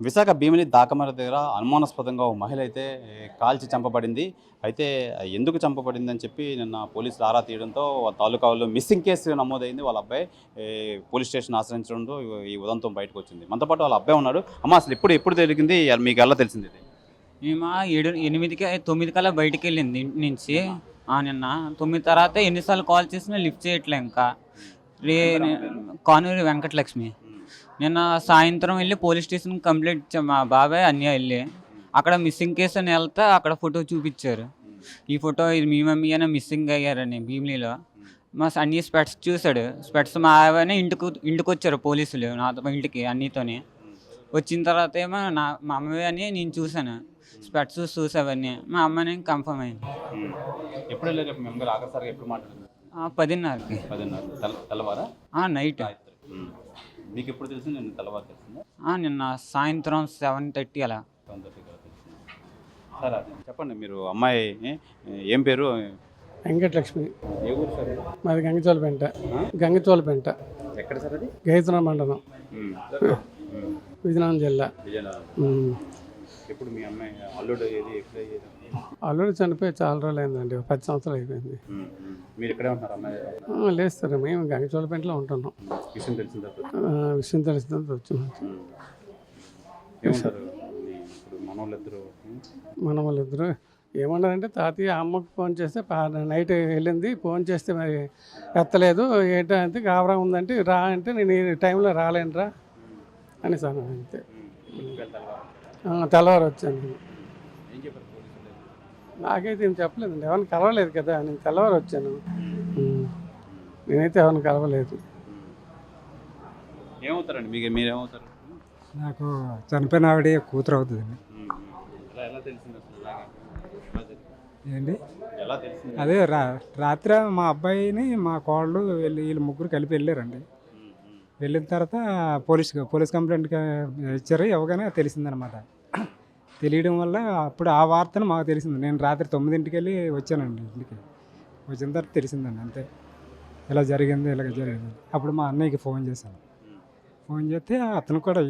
విశాఖ భీమిలి దాకమర దగ్గర అనుమానాస్పదంగా ఒక మహిళ అయితే కాల్చి చంపబడింది. అయితే ఎందుకు చంపబడిందని చెప్పి నిన్న పోలీసులు ఆరా తీయడంతో తాలూకాలో మిస్సింగ్ కేసు నమోదైంది. వాళ్ళ అబ్బాయి పోలీస్ స్టేషన్ ఆశ్రయించడంతో ఈ ఉదంతం బయటకు వచ్చింది. మనతో పాటు వాళ్ళ అబ్బాయి ఉన్నాడు. అమ్మ అసలు ఎప్పుడు జరిగింది? మీకు ఎలా తెలిసింది ఇది? మేము 8కి 9 కల్లా బయటికి వెళ్ళింది ఇంటి నుంచి. నిన్న 9 తర్వాత ఎన్నిసార్లు కాల్ చేసినా లిఫ్ట్ చేయట్లే. ఇంకా కానూరి వెంకటలక్ష్మి. నిన్న సాయంత్రం వెళ్ళి పోలీస్ స్టేషన్కి కంప్లైంట్ ఇచ్చాం. మా బాబాయ్ అన్నయ్య వెళ్ళి అక్కడ మిస్సింగ్ కేసు అని వెళ్తే అక్కడ ఫోటో చూపించారు. ఈ ఫోటో ఇది మీ మమ్మీ అయినా మిస్సింగ్ అయ్యారని భీమిలీలో. మా అన్నయ్య స్పెట్స్ చూశాడు. స్పెట్స్ మా ఆవనే ఇంటికి వచ్చారు పోలీసులు నాతో ఇంటికి అన్నీతోని. వచ్చిన తర్వాత ఏమో మా అమ్మవి అని నేను చూశాను. స్పెట్స్ చూసావన్నీ మా అమ్మని కన్ఫర్మ్ అయింది. ఎప్పుడు వెళ్ళారు? మేము ఆఖరిసారిగా ఎప్పుడు మాట్లాడింది? 10:30కి. 10:30 తెల్లవారా? నైట్. మీకు ఎప్పుడు తెలిసింది? నిన్న తెల్లవారు తెలిసిందా? నిన్న సాయంత్రం 7:30 అలా. 7:30 తెలిసింది. సరే చెప్పండి, మీరు అమ్మాయి ఏం పేరు? వెంకటలక్ష్మి. ఏ ఊరు సార్? మాది గంగచోలపెంట. ఎక్కడ సార్ అది? గైతన మండలం, విజయనగరం జిల్లా. ఎప్పుడు మీ అమ్మాయి అల్లుడు ఏది ఎప్పుడు అయ్యేది? అల్లుడు చనిపోయి చాలా రోజులు అయిందండి, 10 సంవత్సరాలు అయిపోయింది. మీరు ఇక్కడే ఉంటున్నారు అమ్మాయి? లేదు సార్, మేము గంగచోలపెంటలో ఉంటున్నాం. విషయం తెలిసిన తర్వాత విషయం తెలిసిన వచ్చినాం. ఏమంటారు ఇప్పుడు మన వాళ్ళిద్దరు ఏమన్నారంటే, తాతయ్య అమ్మకు ఫోన్ చేస్తే నైట్ వెళ్ళింది, ఫోన్ చేస్తే మరి ఎత్తలేదు, ఏంటంటే గాబరా ఉందంటే రా అంటే నేను ఈ టైంలో రాలేనురా అని సార్. అంతే, తెల్లవారు వచ్చాను. నాకైతే ఏం చెప్పలేదండి, ఎవరిని కలవలేదు కదా, నేను తెల్లవారు వచ్చాను. నేనైతే ఎవరిని కలవలేదు. ఏమవుతారండి మీరేమవుతారు? నాకు చనిపోయిన ఆవిడ కూతురు అవుతుందండి. ఏంటి అదే రాత్రి మా అబ్బాయిని మా కోళ్ళు వీళ్ళు ముగ్గురు కలిపి వెళ్ళారండి. వెళ్ళిన తర్వాత పోలీస్ కంప్లైంట్ ఇచ్చారు. ఇవ్వగానే తెలిసిందనమాట. తెలియడం వల్ల అప్పుడు ఆ వార్తను మాకు తెలిసింది. నేను రాత్రి 9ంటికి వెళ్ళి వచ్చానండి ఇంటికి. వచ్చిన తర్వాత తెలిసిందండి. అంతే, ఇలా జరిగింది. అప్పుడు మా అన్నయ్యకి ఫోన్ చేశాను. ఫోన్ చేస్తే అతను కూడా